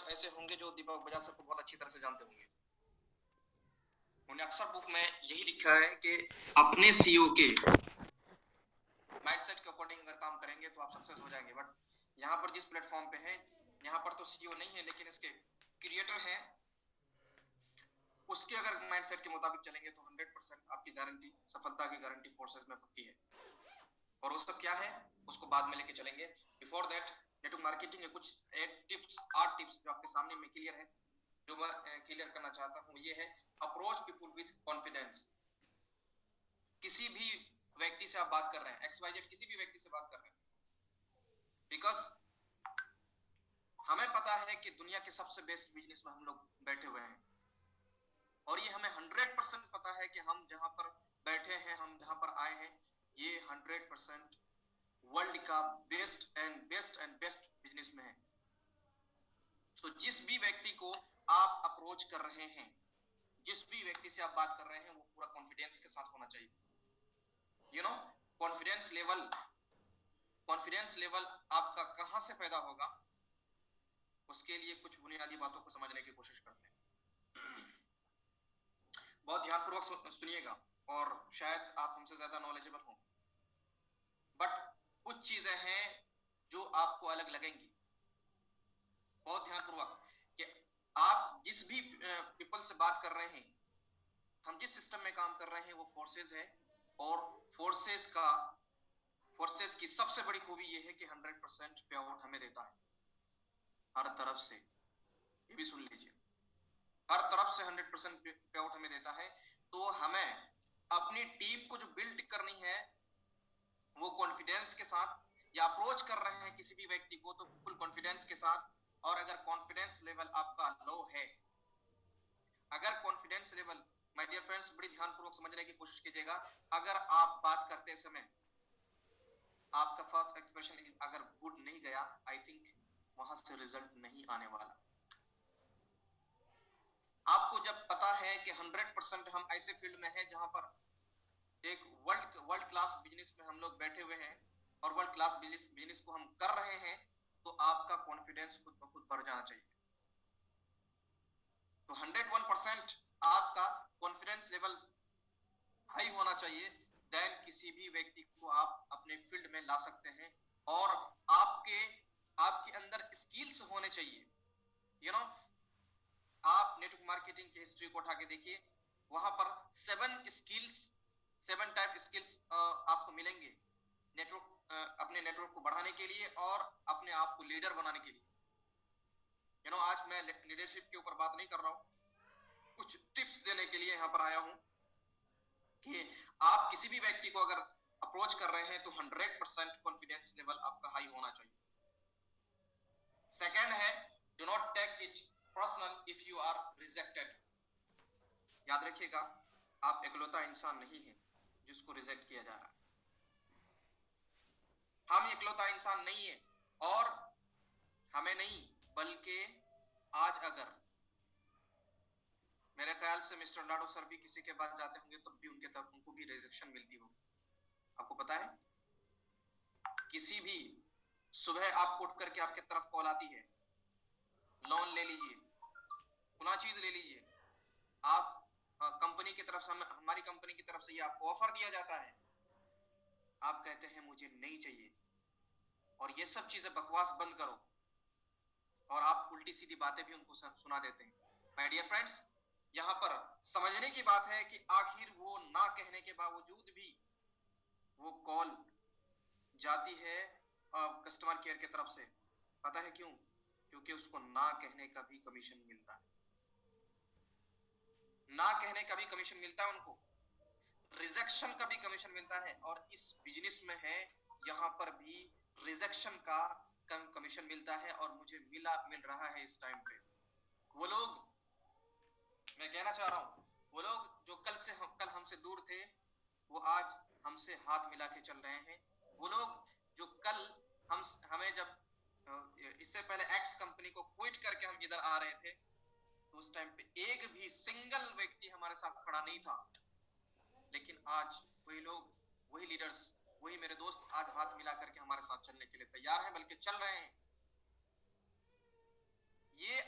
ऐसे होंगे जो दीपक बजाज सर को बहुत अच्छी तरह से जानते होंगे। उन्होंने अक्सर बुक में यही लिखा है कि अपने सीईओ के माइंडसेट के अकॉर्डिंग अगर काम करेंगे तो आप सक्सेस हो जाएंगे। बट यहाँ पर जिस प्लेटफॉर्म पे है, यहाँ पर तो सीईओ नहीं है लेकिन इसके क्रिएटर हैं, उसके अगर माइंडसेट के मुताबिक चलेंगे तो 100% आपकी गारंटी, सफलता की गारंटी फोर्सेस में पक्की है। और वो सब क्या है उसको बाद में लेके चलेंगे। बिफोर दैट नेटवर्क मार्केटिंग के कुछ 8 टिप्स 8 टिप्स जो आपके सामने में क्लियर है, जो मैं क्लियर करना चाहता हूँ, ये है अप्रोच पीपल विद कॉन्फिडेंस। किसी भी व्यक्ति से आप बात कर रहे हैं, XYZ किसी भी व्यक्ति से बात कर रहे हैं, बिकॉज हमें पता है कि दुनिया के सबसे बेस्ट बिजनेस में हम लोग बैठे हुए हैं, और ये हमें 100% पता है कि हम जहां पर बैठे हैं, हम जहां पर आए हैं, ये 100% वर्ल्ड का बेस्ट एंड बेस्ट बिजनेस में है। तो जिस भी व्यक्ति को आप अप्रोच कर रहे हैं, जिस भी व्यक्ति से आप बात कर रहे हैं, वो पूरा कॉन्फिडेंस के साथ होना चाहिए। यू नो, कॉन्फिडेंस लेवल आपका कहां से पैदा होगा, उसके लिए कुछ बुनियादी बातों को समझने की कोशिश करते हैं। बहुत ध्यानपूर्वक सुनिएगा, और शायद आप हमसे ज्यादा नॉलेजेबल हो, बट कुछ चीजें हैं जो आपको अलग लगेंगी। बहुत ध्यानपूर्वक कि आप जिस भी पीपल से बात कर रहे हैं, हम जिस सिस्टम में काम कर रहे हैं वो फोर्सेस है, और फोर्सेस की सबसे बड़ी खूबी ये है कि 100% पे आउट हमें देता है हर तरफ से। ये भी सुन लीजिए, हर तरफ से 100% पे आउट हमें देता है। तो हमें अपनी टीम को जो बिल्ड करनी है वो कॉन्फिडेंस के साथ, या अप्रोच कर रहे हैं किसी भी व्यक्ति को तो फुल कॉन्फिडेंस के साथ। और अगर कॉन्फिडेंस लेवल आपका लो है, अगर confidence level, my dear friends बड़ी ध्यानपूर्वक समझने की कोशिश कीजिएगा, अगर आप बात करते समय आपका फर्स्ट एक्सप्रेशन अगर गुड नहीं गया, आई थिंक वहां से रिजल्ट नहीं आने वाला। आपको जब पता है कि 100% हम ऐसे फील्ड में हैं जहां पर एक वर्ल्ड क्लास बिजनेस में हम लोग बैठे हुए हैं, और वर्ल्ड क्लास बिजनेस को हम कर रहे हैं, तो आपका कॉन्फिडेंस खुद ब खुद बढ़ जाना चाहिए। तो 101% आपका कॉन्फिडेंस लेवल हाई होना चाहिए, देन किसी भी व्यक्ति को आप अपने फील्ड में ला सकते हैं। और आपके अंदर स्किल्स होने चाहिए। यू नो, आप नेटवर्क मार्केटिंग की हिस्ट्री को उठा के देखिए, वहां पर 7 टाइप स्किल्स आपको मिलेंगे अपने नेटवर्क को बढ़ाने के लिए और अपने आप को लीडर बनाने के लिए। आज मैं लीडरशिप के ऊपर बात नहीं कर रहा हूं, कुछ टिप्स देने के लिए यहां पर आया हूं कि आप किसी भी व्यक्ति को अगर अप्रोच कर रहे हैं तो 100% कॉन्फिडेंस लेवल आपका हाई होना चाहिए। सेकेंड है, do not take it personal if you are rejected. याद रखिएगा, आप एकलौता इंसान नहीं है जिसको रिजेक्ट किया जा रहा है। हम एकलौता इंसान नहीं है, और हमें नहीं, बल्कि आज अगर मेरे ख्याल से मिस्टर नाडो सर भी किसी के पास जाते होंगे तब भी उनको भी रिजेक्शन मिलती होगी। आपको पता है, किसी भी सुबह आपको उठ करके आपके तरफ कॉल आती है, लोन ले लीजिए, पुनः चीज ले लीजिए, आप कंपनी की तरफ से, हमारी कंपनी की तरफ से ये आपको ऑफर दिया जाता है, आप कहते हैं मुझे नहीं चाहिए, और ये सब चीजें बकवास बंद करो, और आप उल्टी सीधी बातें भी उनको सुना देते हैं। माय डियर फ्रेंड्स, यहां पर समझने की बात है कि आखिर वो ना कहने के बावजूद भी वो कॉल जाती है कस्टमर केयर की तरफ से। पता है क्यों? क्योंकि उसको ना कहने का भी कमीशन मिलता है, ना कहने का भी कमीशन मिलता है उनको, रिजेक्शन का भी कमीशन मिलता है, और इस बिजनेस में है यहां पर भी रिजेक्शन का कमीशन मिलता है, और मुझे मिल रहा है इस टाइम पे। वो लोग, मैं कहना चाह रहा हूं, वो लोग जो कल हमसे दूर थे, वो आज हमसे हाथ मिला के चल रहे हैं। वो लोग जो कल हमें जब इससे पहले एक्स कंपनी को क्विट करके हम इधर आ रहे थे, तो उस टाइम पे एक भी सिंगल व्यक्ति हमारे साथ खड़ा नहीं था, लेकिन आज वही लोग, वही लीडर्स, वही मेरे दोस्त आज हाथ मिला करके हमारे साथ चलने के लिए तैयार हैं, बल्कि चल रहे हैं। ये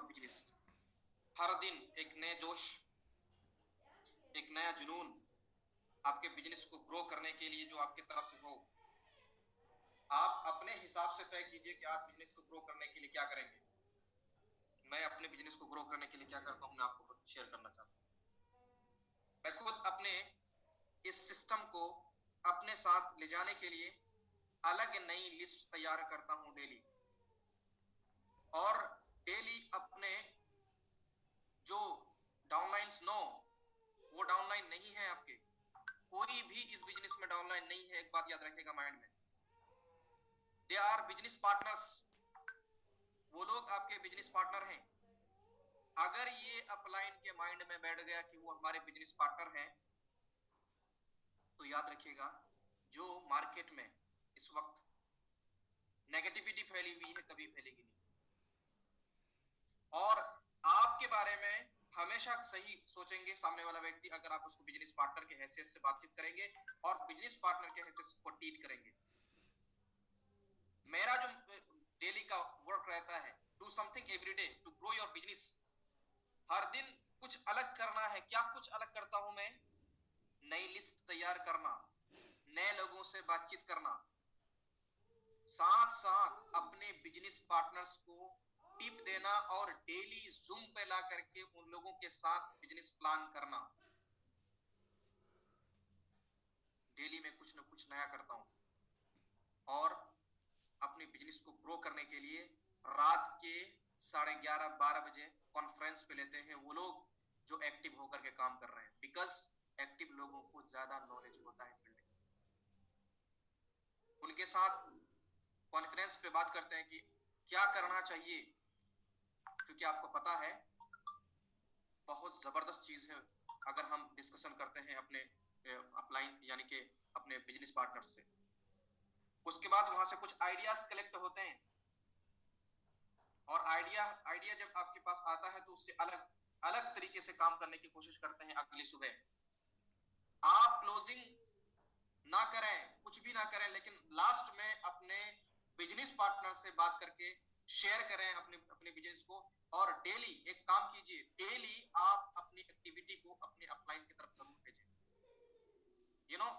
योर बिजनेस। हर दिन एक नए जोश, एक नया जुनून आपके बिजनेस को ग्रो करने के लिए जो आपके तरफ से हो। आप अपने हिसाब से तय कीजिए कि आप बिजनेस को ग्रो करने के लिए क्या करेंगे। मैं अपने बिजनेस को ग्रो करने के लिए क्या करता हूँ, मैं आपको शेयर करना चाहता हूँ। मैं खुद अपने इस सिस्टम को अपने साथ ले जाने के लिए अलग नई लिस्ट तैयार करता हूँ डेली, और डेली अपने जो डाउनलाइंस नो, वो डाउनलाइन नहीं है आपके, कोई भी इस बिजनेस में डाउनलाइन नहीं है। एक बात याद रखिएगा माइंड में, दे आर बिजनेस पार्टनर्स। वो लोग आपके बिजनेस पार्टनर हैं। अगर ये अपलाइन के माइंड में बैठ गया कि वो हमारे बिजनेस पार्टनर हैं, तो याद रखिएगा जो मार्केट में इस वक्त नेगेटिविटी फैली हुई है कभी फैलेगी नहीं। और आपके बारे में हमेशा सही सोचेंगे सामने वाला व्यक्ति, अगर आप उसको बिजनेस पार्टनर के हैसियत से बातचीत करेंगे और बिजनेस पार्टनर के हैसियत से उसको ट्रीट करेंगे। मेरा जो डेली का वर्क रहता है, do something every day to grow your business. हर दिन कुछ अलग करना है। क्या कुछ अलग करता हूं मैं? नई लिस्ट तैयार करना, नए लोगों से बातचीत करना, साथ साथ अपने बिजनेस पार्टनर्स को टिप देना और डेली जूम पे ला करके उन लोगों के साथ बिजनेस प्लान करना। डेली में कुछ ना कुछ नया करता हूं और अपने बिजनेस को ग्रो करने के लिए रात के 11:30-12 बजे कॉन्फ्रेंस पे लेते हैं वो लोग जो एक्टिव होकर के काम कर रहे हैं, बिकॉज एक्टिव लोगों को ज्यादा नॉलेज होता है फील्ड। उनके साथ कॉन्फ्रेंस पे बात करते हैं कि क्या करना चाहिए, क्योंकि आपको पता है बहुत जबरदस्त चीज है अगर हम डिस्कशन करते हैं अपने अपलाइन यानी कि अपने बिजनेस पार्टनर से। उसके बाद वहां से कुछ आइडियाज कलेक्ट होते हैं, और आइडिया जब आपके पास आता है तो उससे अलग अलग तरीके से काम करने की कोशिश करते हैं। अगली सुबह आप क्लोजिंग ना करें, कुछ भी ना करें, लेकिन लास्ट में अपने बिजनेस पार्टनर से बात करके शेयर करें अपने अपने बिजनेस को। और डेली एक काम कीजिए, डेली आप अपनी एक्टिविटी को अपने अपलाइन की तरफ जरूर भेजें।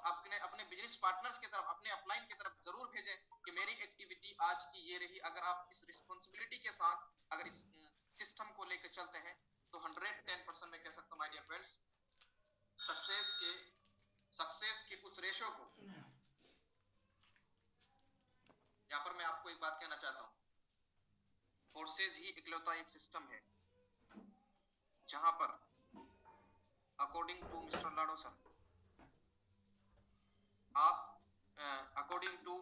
अपने अपने बिजनेस पार्टनर्स की तरफ, अपने अपलाइन की तरफ जरूर भेजें कि मेरी एक्टिविटी आज की ये रही। अगर आप इस रिस्पॉन्सिबिलिटी के साथ अगर इस सिस्टम को लेकर चलते हैं तो 110% मैं कह सकता हूं माय डियर फ्रेंड्स, सक्सेस के उस रेशो को, यहाँ पर मैं आपको एक बात कहना चाहता हूँ, फोर्सेज ही इकलौता एक सिस्टम है जहां पर अकॉर्डिंग टू मिस्टर लाडो सर, आप अकॉर्डिंग टू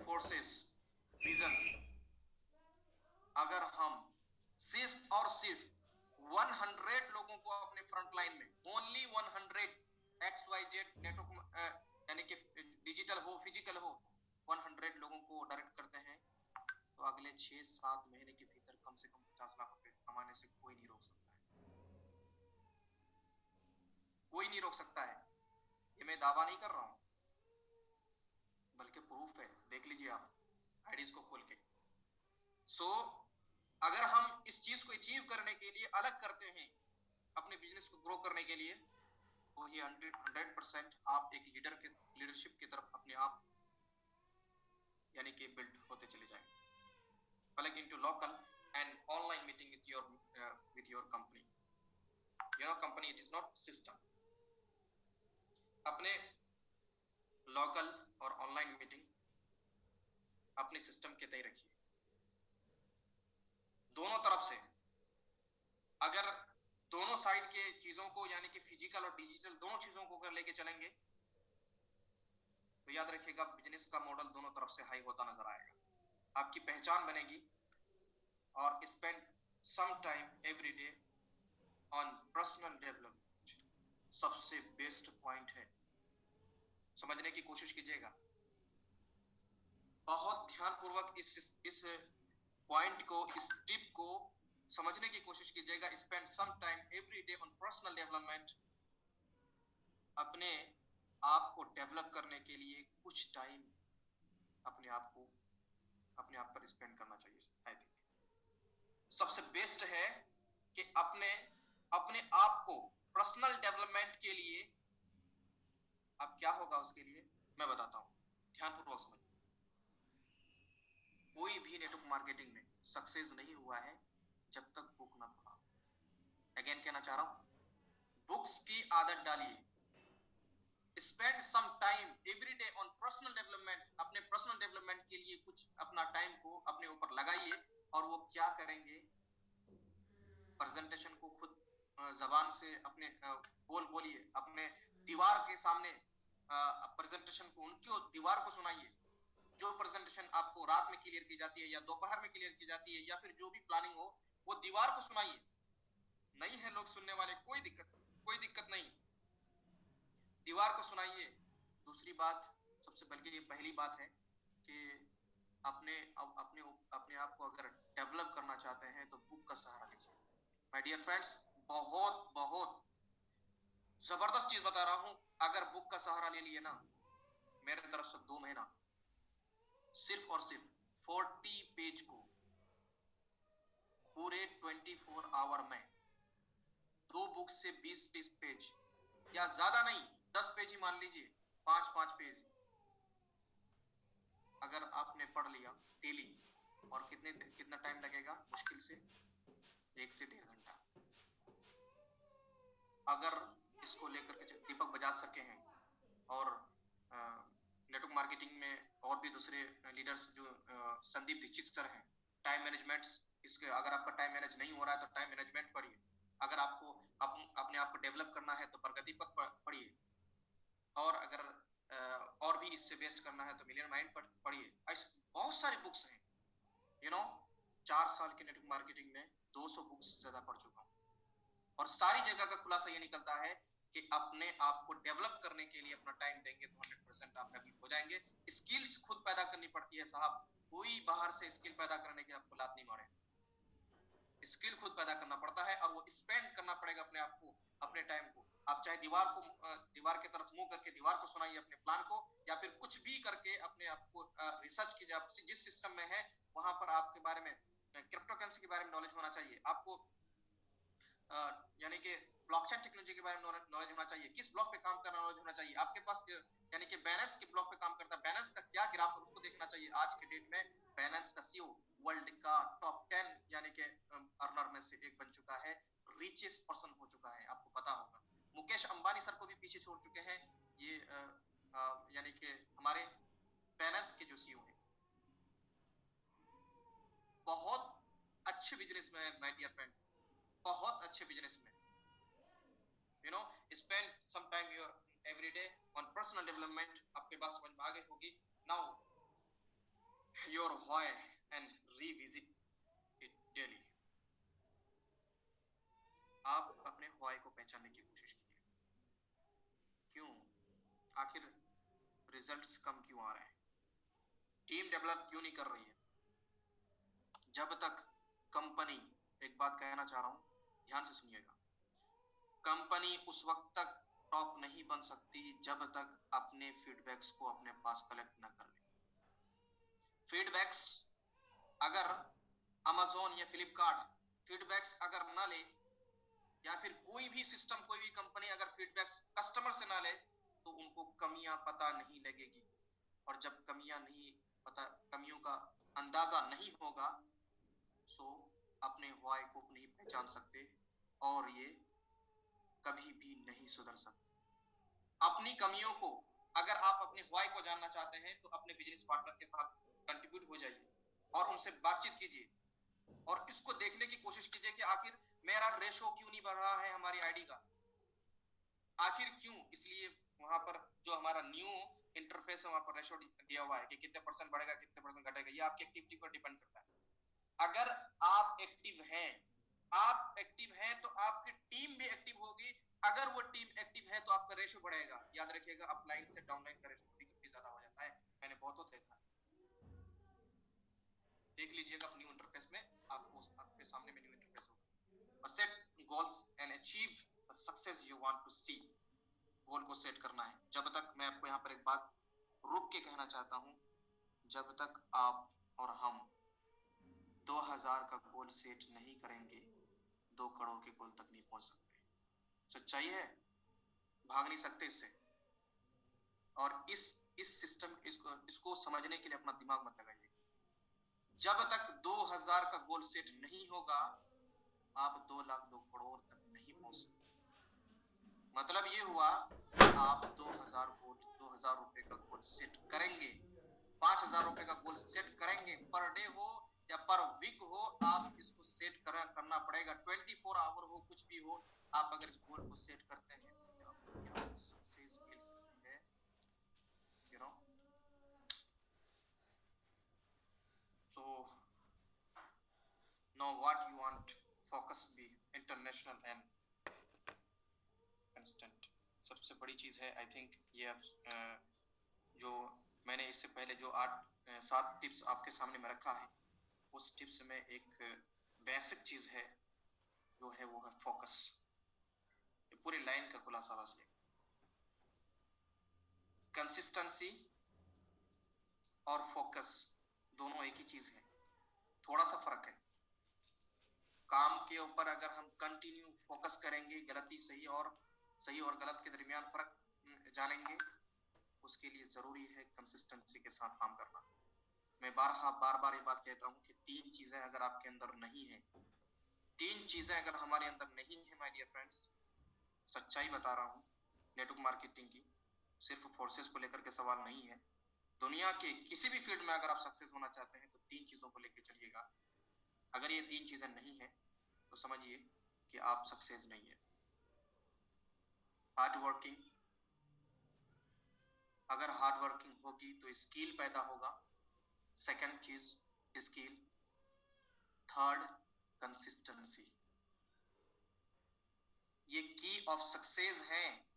फोर्सेस विजन, अगर हम सिर्फ और सिर्फ 100 लोगों को अपने फ्रंट लाइन में, ओनली 100 XYZ नेटवर्क यानी कि डिजिटल हो फिजिकल हो, 100 लोगों को डायरेक्ट करते हैं, तो अगले 6-7 महीने के भीतर कम से कम 50 लाख रुपए कमाने से कोई नहीं रोक सकता है। कोई नहीं रोक सकता है। ये मैं दावा नहीं कर रहा हूं, बल्कि प्रूफ है, देख लीजिए आप आईडीज को खोल के। सो अगर हम इस चीज को अचीव करने के लिए अलग करते हैं अपने बिजनेस को ग्रो करने के लिए, तो ये 100% आप एक लीडरशिप की तरफ अपने आप यानी कि बिल्ड होते चले जाएंगे। Plug into local and online meeting with your company. Company, it is not system. अपने लोकल और ऑनलाइन मीटिंग अपने सिस्टम के तय रखिए। दोनों तरफ से अगर दोनों साइड के चीजों को यानी कि फिजिकल और डिजिटल दोनों चीजों को अगर लेके चलेंगे तो याद रखिएगा बिजनेस का मॉडल दोनों तरफ से हाई होता नजर आएगा, आपकी पहचान बनेगी। और spend some time every day on personal development सबसे बेस्ट पॉइंट है, समझने की कोशिश कीजिएगा, बहुत ध्यानपूर्वक इस पॉइंट को, इस टिप को समझने की कोशिश कीजिएगा। Spend some time every day on personal development, अपने आप को डेवलप करने के लिए कुछ टाइम अपने आप पर स्पेंड करना चाहिए। आई थिंक सबसे बेस्ट है कि अपने अपने आप को पर्सनल डेवलपमेंट के लिए अब क्या होगा उसके लिए मैं बताता हूं, ध्यानपूर्वक समझ। कोई भी नेटवर्क मार्केटिंग में सक्सेस नहीं हुआ है जब तक बुक ना पढ़ा। अगेन कहना चाह रहा हूं, बुक्स की आदत डालिए, spend some time every day on personal development. अपने पर्सनल डेवलपमेंट के लिए कुछ अपना टाइम को अपने ऊपर लगाइए। और वो क्या करेंगे, प्रेजेंटेशन को खुद जबान से अपने बोलिए, अपने दीवार के सामने प्रेजेंटेशन को उनकी दीवार को सुनाइए। जो प्रेजेंटेशन आपको रात में क्लियर की जाती है या दोपहर में क्लियर की जाती है या फिर जो भी प्लानिंग हो, वो दीवार को सुनाइए। नहीं है लोग सुनने वाले, कोई दिक्कत नहीं, दीवार को सुनाइए। दूसरी बात, सबसे बल्कि ये पहली बात है कि अपने अपने अपने आप को अगर डेवलप करना चाहते हैं तो बुक का सहारा लीजिए। माय डियर फ्रेंड्स, बहुत बहुत जबरदस्त चीज बता रहा हूं। अगर बुक का सहारा ले लिए ना, मेरे तरफ से 2 महीना सिर्फ और सिर्फ 40 पेज को पूरे 24 आवर में, 2 बुक से 20 पेज या ज्यादा नहीं, 10 पेज ही मान लीजिए, 5 पेज अगर आपने पढ़ लिया डेली, और कितना टाइम लगेगा, मुश्किल से 1 से 1.5 घंटा। अगर इसको लेकर के दीपक बजाज सके हैं और नेटवर्क मार्केटिंग में और भी दूसरे लीडर्स जो संदीप दीक्षित सर हैं, टाइम मैनेजमेंट, इसके अगर आपका टाइम मैनेज नहीं हो रहा है तो टाइम मैनेजमेंट पढ़िए। अगर आपको अपने आप को डेवलप करना है तो प्रगति पथ पढ़िए। और अगर और भी इससे बेस्ट करना है तो मिलियन माइंड पढ़िए। ऐसे बहुत सारी बुक्स हैं, 4 साल के नेटवर्क मार्केटिंग में 200 बुक्स से ज्यादा पढ़ चुका हूँ। और सारी जगह का खुलासा ये निकलता है कि अपने आप को डेवलप करने के लिए अपना टाइम देंगे तो 100% आप डेवलप हो जाएंगे। स्किल्स खुद पैदा करनी पड़ती है साहब, कोई बाहर से स्किल पैदा करने की आपको लात नहीं मारे। स्किल खुद पैदा करना पड़ता है और वो स्पेंड करना पड़ेगा अपने आप को, अपने टाइम को। आप चाहे दीवार की तरफ मुंह करके दीवार को सुनाइए अपने प्लान को, या फिर कुछ भी करके अपने आप को रिसर्च कीजिए। आप जिस सिस्टम में है वहां पर आपके बारे में, क्रिप्टो करेंसी के बारे में नॉलेज होना चाहिए आपको, यानी कि ब्लॉकचेन टेक्नोलॉजी के बारे में नॉलेज होना चाहिए, किस ब्लॉक पे काम करना नॉलेज होना चाहिए आपके पास, यानी कि बैलेंस के ब्लॉक पे काम करता है, बैलेंस का क्या ग्राफ है उसको देखना चाहिए। आज के डेट में बैलेंस का सीईओ वर्ल्ड का टॉप 10 यानी कि अर्नर में से एक बन चुका है, रिचेस्ट पर्सन हो चुका है, आपको पता होगा। मुकेश अंबानी सर को भी पीछे छोड़ चुके हैं ये, यानी कि हमारे बैलेंस के जो सीईओ हैं। बहुत अच्छे बिजनेसमैन माय डियर फ्रेंड्स, बहुत अच्छे businessman. spend some time every day on personal development। आपके पास समझ में आ गई होगी। now your why and revisit it daily। आप अपने why को पहचानने की कोशिश कीजिए। क्यों, आखिर रिजल्ट्स कम क्यों आ रहे हैं, टीम डेवलप क्यों नहीं कर रही है। जब तक कंपनी, एक बात कहना चाह रहा हूं, ध्यान से सुनिएगा, कंपनी उस वक्त तक टॉप नहीं बन सकती जब तक अपने फीडबैक्स को अपने पास कलेक्ट न कर ले। फीडबैक्स अगर अमेज़न या फ्लिपकार्ट फीडबैक्स अगर ना ले, या फिर कोई भी सिस्टम, कोई भी कंपनी अगर फीडबैक्स कस्टमर से ना ले, तो उनको कमियां पता नहीं लगेगी। और जब कमियां नहीं पता, कमियों का अंदाजा नहीं होगा, सो अपने व्हाई को नहीं पहचान सकते और ये कभी भी नहीं सुधर सकते। अपनी कमियों को, अगर आप अपने व्हाई को जानना चाहते हैं तो अपने बिजनेस पार्टनर के साथ कंट्रीब्यूट हो जाइए और उनसे बातचीत कीजिए और इसको देखने की कोशिश कीजिए कि आखिर मेरा रेशो क्यों नहीं बढ़ रहा है हमारी आईडी का, आखिर क्यों। इसलिए वहां पर जो हमारा न्यू इंटरफेस है वहां पर रेशो दिया हुआ है कि कितने परसेंट बढ़ेगा, कितने परसेंट घटेगा, ये आपकी एक्टिविटी पर डिपेंड करता है। अगर आप एक्टिव हैं तो आपकी टीम भी एक्टिव होगी। अगर वो टीम एक्टिव है तो आपका रेशो बढ़ेगा। याद रखिएगा, अपलाइन से डाउनलाइन का रेशो कभी ज्यादा हो जाता है, मैंने बहुत देखा। देख लीजिएगा न्यू इंटरफेस में, आपके सामने में न्यू इंटरफेस होगा। Set goals and achieve the success you want to see. Goal को सेट करना है। जब तक, मैं आपको यहाँ पर एक बात रुक के कहना चाहता हूँ, जब तक आप और हम 2000 का गोल सेट नहीं करेंगे 2 करोड़ के गोल तक नहीं पहुंच सकते। सच्चाई है, भाग नहीं सकते इससे। और इस सिस्टम इसको समझने के लिए अपना दिमाग मत लगाइए। जब तक 2000 का गोल सेट नहीं होगा आप 2 लाख 2 करोड़ तक नहीं पहुंच सकते। मतलब ये हुआ आप 2000 रुपए का गोल सेट करेंगे, 5000 रुपए का गोल सेट करेंगे, पर डे हो या पर वीक हो, आप इसको सेट करना पड़ेगा। 24 आवर हो, कुछ भी हो, आप अगर इस गोल को सेट करते हैं तो आपको सक्सेस मिल सकती है, you know. So know what you want, focus be international and instant. सबसे बड़ी चीज है आई थिंक ये जो मैंने इससे पहले जो 7 टिप्स आपके सामने में रखा है, उस टिप्स में एक बेसिक चीज है जो है वो है फोकस। ये पूरी लाइन का खुलासा बस है। कंसिस्टेंसी और फोकस दोनों एक ही चीज है, थोड़ा सा फर्क है। काम के ऊपर अगर हम कंटिन्यू फोकस करेंगे, सही और गलत के दरमियान फर्क जानेंगे, उसके लिए जरूरी है कंसिस्टेंसी के साथ काम करना। मैं बार बार ये बात कहता हूँ कि 3 चीजें अगर आपके अंदर नहीं है, 3 चीजें अगर हमारे अंदर नहीं है माय डियर फ्रेंड्स, सच्चाई बता रहा हूँ, नेटवर्क मार्केटिंग की सिर्फ फोर्सेस को लेकर के सवाल नहीं है। दुनिया के किसी भी फील्ड में अगर आप सक्सेस होना चाहते हैं तो 3 चीजों को लेकर चलिएगा। अगर ये 3 चीजें नहीं है तो समझिए कि आप सक्सेस नहीं है। हार्ड वर्किंग, अगर हार्ड वर्किंग होगी तो स्किल पैदा होगा। सेकंड चीज स्किल, थर्ड कंसिस्टेंसी। ये की ऑफ सक्सेस है,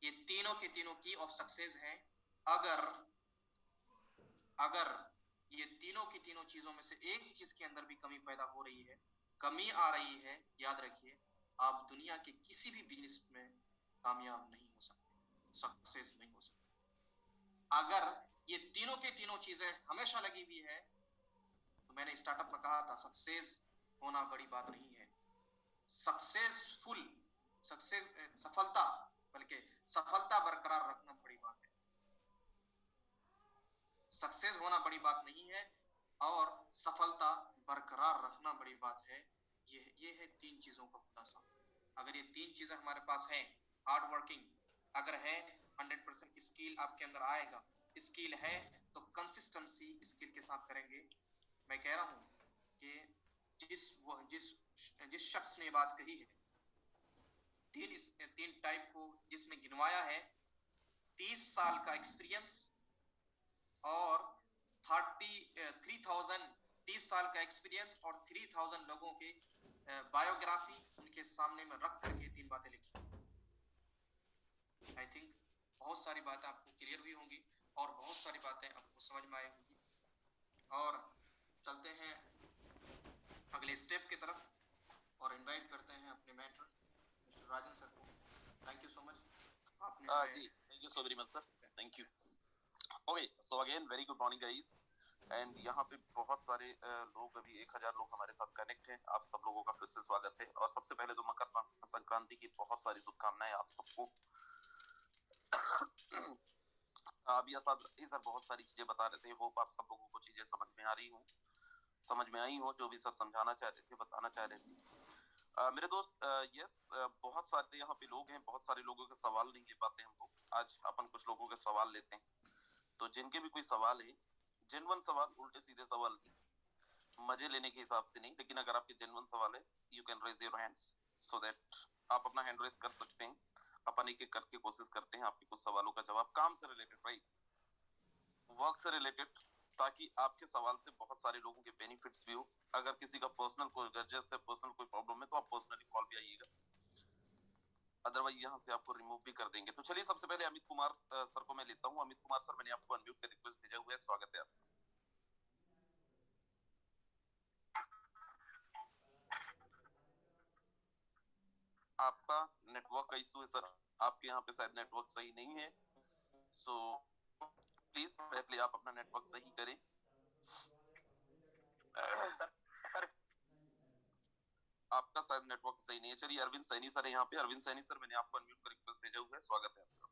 ये तीनों के तीनों की ऑफ सक्सेस हैं। अगर ये तीनों की तीनों चीजों में से एक चीज के अंदर भी कमी पैदा हो रही है, कमी आ रही है, याद रखिए आप दुनिया के किसी भी बिजनेस में कामयाब नहीं हो सकते, सक्सेस नहीं हो सकते। अगर ये तीनों के तीनों चीजें हमेशा लगी हुई है, तो मैंने स्टार्टअप में कहा था सक्सेस होना बड़ी बात नहीं है, सफलता बल्कि सफलता बरकरार रखना बड़ी बात है। सक्सेस होना बड़ी बात नहीं है और सफलता बरकरार रखना बड़ी बात है। ये है 3 चीजों का खुलासा। अगर ये 3 चीजें हमारे पास है, हार्ड वर्किंग अगर है, 100% स्किल आपके अंदर आएगा, स्किल है तो कंसिस्टेंसी स्किल के साथ करेंगे। मैं कह रहा हूं कि जिस शख्स ने बात कही है, 3 टाइप को जिसने गिनवाया है, 30 साल का एक्सपीरियंस और 30 साल का एक्सपीरियंस और 3000 लोगों के बायोग्राफी उनके सामने में रख करके 3 बातें लिखी। आई थिंक बहुत सारी बातें आपको क्लियर हुई होंगी और बहुत सारी बातें आपको समझ में आई होंगी। और चलते हैं अगले स्टेप की तरफ और इनवाइट करते हैं अपने मेंटर मिस्टर राजन सर को। Thank you so much. आपने जी thank you so very much sir, thank you. Okay so again very good morning guys. And यहाँ पे बहुत सारे लोग, अभी 1000 लोग हमारे साथ कनेक्ट हैं। आप सब लोगों का फिर से स्वागत है। और सबसे पहले तो मकर संक्रांति की बहुत सारी शुभकामनाएं आप सबको। अभी सर बहुत सारी चीजें बता रहे थे, होप आप सब लोगों को चीजें समझ में आई हो जो भी सर समझाना चाह रहे थे, बताना चाह रहे थे। मेरे दोस्त यस बहुत सारे यहाँ पे लोग हैं, बहुत सारे लोगों के सवाल नहीं ले पाते हम लोग। आज अपन कुछ लोगों के सवाल लेते हैं, तो जिनके भी कोई सवाल है, जेन्युइन सवाल, उल्टे सीधे सवाल नहीं, मजे लेने के हिसाब से नहीं, लेकिन अगर आपके जेन्युइन सवाल है you can raise your hands so that आप अपना हैंड रेज कर सकते हैं। अपन एक एक करके कोशिश करते हैं आपके कुछ सवालों का जवाब, काम से रिलेटेड, राइट, वर्क से रिलेटेड, ताकि आपके सवाल से बहुत सारे लोगों के बेनिफिट्स भी हो। अगर किसी का पर्सनल कोई प्रॉब्लम है तो आप पर्सनली कॉल भी आइएगा, अदरवाइज यहाँ से आपको रिमूव भी कर देंगे। तो चलिए सबसे पहले अमित कुमार सर को मैं लेता हूँ। अमित कुमार सर, मैंने आपको अनम्यूट का रिक्वेस्ट भेजा हुआ है, स्वागत है आपका। नेटवर्क का इशू है सर, आपके यहाँ पे शायद नेटवर्क सही नहीं है, सो प्लीज पहले आप अपना नेटवर्क सही करें। शायद नेटवर्क सही नहीं है। चलिए अरविंद सैनी सर है यहाँ पे। अरविंद सैनी सर, मैंने आपको अनम्यूट कर रिक्वेस्ट भेजा हुआ है, स्वागत है आपका।